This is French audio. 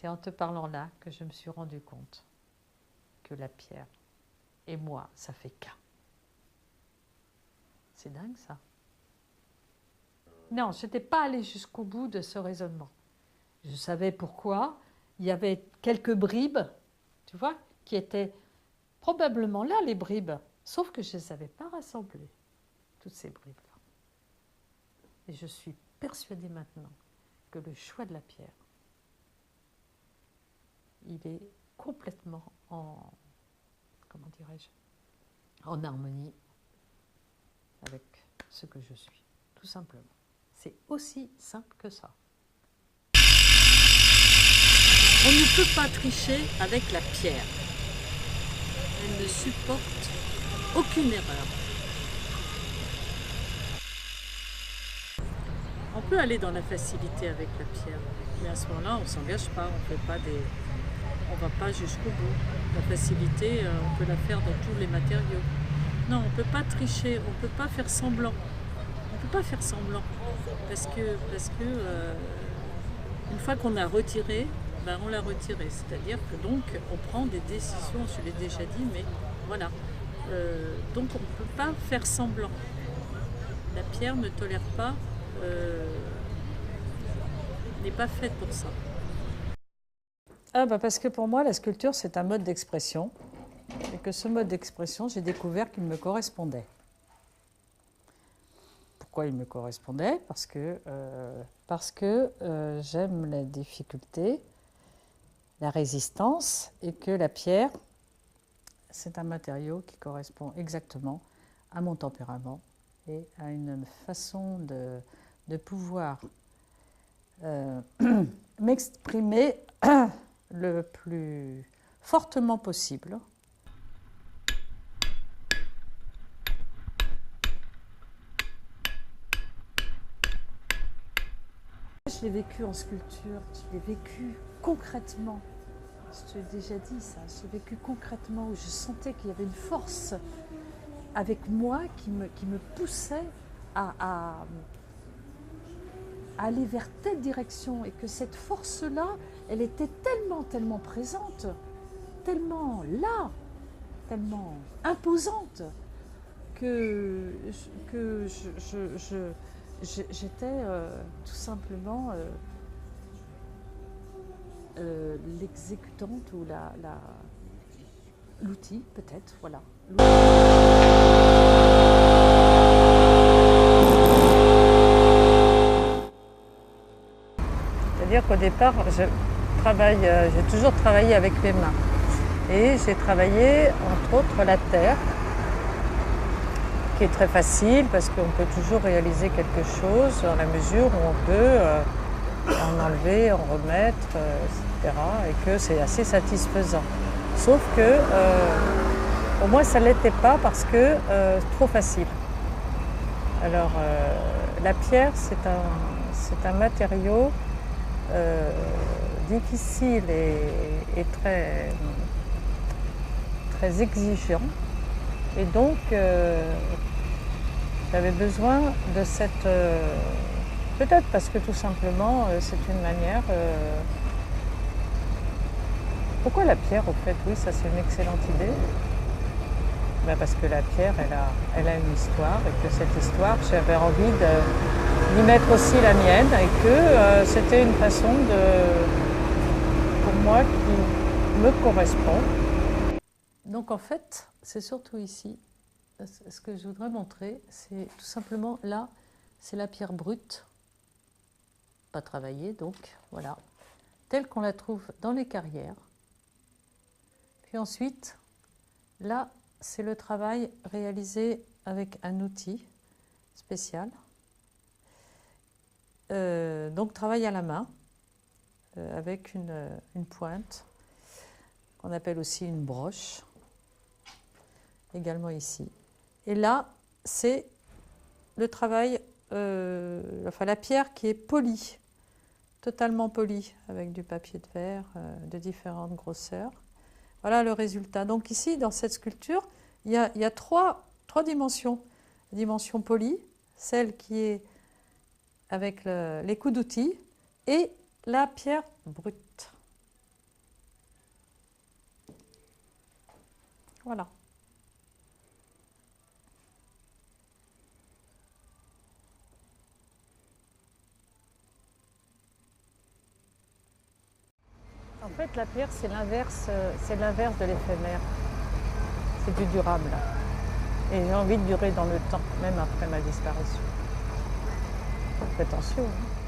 C'est en te parlant là que je me suis rendu compte que la pierre et moi, ça fait qu'un. C'est dingue ça. Non, je n'étais pas allée jusqu'au bout de ce raisonnement. Je savais pourquoi. Il y avait quelques bribes, tu vois, qui étaient probablement là, les bribes. Sauf que je ne les avais pas rassemblées, toutes ces bribes-là. Et je suis persuadée maintenant que le choix de la pierre, il est complètement comment dirais-je, en harmonie avec ce que je suis, tout simplement. C'est aussi simple que ça. On ne peut pas tricher avec la pierre. Elle ne supporte aucune erreur. On peut aller dans la facilité avec la pierre, mais à ce moment-là, on ne s'engage pas, on va pas jusqu'au bout. La facilité, on peut la faire dans tous les matériaux. Non, on ne peut pas tricher, on ne peut pas faire semblant. On ne peut pas faire semblant, parce que une fois qu'on a retiré, ben on l'a retiré. C'est-à-dire que donc on prend des décisions, je l'ai déjà dit, mais voilà. Donc on ne peut pas faire semblant. La pierre ne tolère pas, n'est pas faite pour ça. Ah bah parce que pour moi, la sculpture, c'est un mode d'expression. Et que ce mode d'expression, j'ai découvert qu'il me correspondait. Pourquoi il me correspondait? Parce que j'aime la difficulté, la résistance, et que la pierre, c'est un matériau qui correspond exactement à mon tempérament et à une façon de pouvoir m'exprimer le plus fortement possible. Je l'ai vécu en sculpture, je l'ai vécu concrètement. Je te l'ai déjà dit ça, je l'ai vécu concrètement où je sentais qu'il y avait une force avec moi qui me poussait à aller vers telle direction et que cette force-là, elle était tellement présente, tellement là, tellement imposante que j'étais tout simplement l'exécutante ou l'outil peut-être, voilà. C'est-à-dire qu'au départ, j'ai toujours travaillé avec mes mains. Et j'ai travaillé, entre autres, la terre, qui est très facile parce qu'on peut toujours réaliser quelque chose dans la mesure où on peut en enlever, en remettre, etc. Et que c'est assez satisfaisant. Sauf que, pour moi, ça ne l'était pas parce que c'est trop facile. Alors, la pierre, c'est un matériau difficile et très exigeant. Et donc, j'avais besoin de cette... peut-être parce que tout simplement, c'est une manière... Pourquoi la pierre, au fait? Oui, ça c'est une excellente idée. Ben parce que la pierre, elle a une histoire et que cette histoire, j'avais envie d'y mettre aussi la mienne et que c'était une façon pour moi qui me correspond. Donc en fait, c'est surtout ici, ce que je voudrais montrer, c'est tout simplement là, c'est la pierre brute, pas travaillée donc, voilà, telle qu'on la trouve dans les carrières. Puis ensuite, là, c'est le travail réalisé avec un outil spécial. Donc travail à la main, avec une pointe, qu'on appelle aussi une broche, également ici. Et là, c'est le travail, enfin la pierre qui est polie, totalement polie, avec du papier de verre de différentes grosseurs. Voilà le résultat. Donc ici, dans cette sculpture, il y a trois dimensions. La dimension polie, celle qui est avec les coups d'outils, et la pierre brute. Voilà. En fait, la pierre, c'est l'inverse de l'éphémère. C'est du durable. Et j'ai envie de durer dans le temps, même après ma disparition. Prétentieux, hein.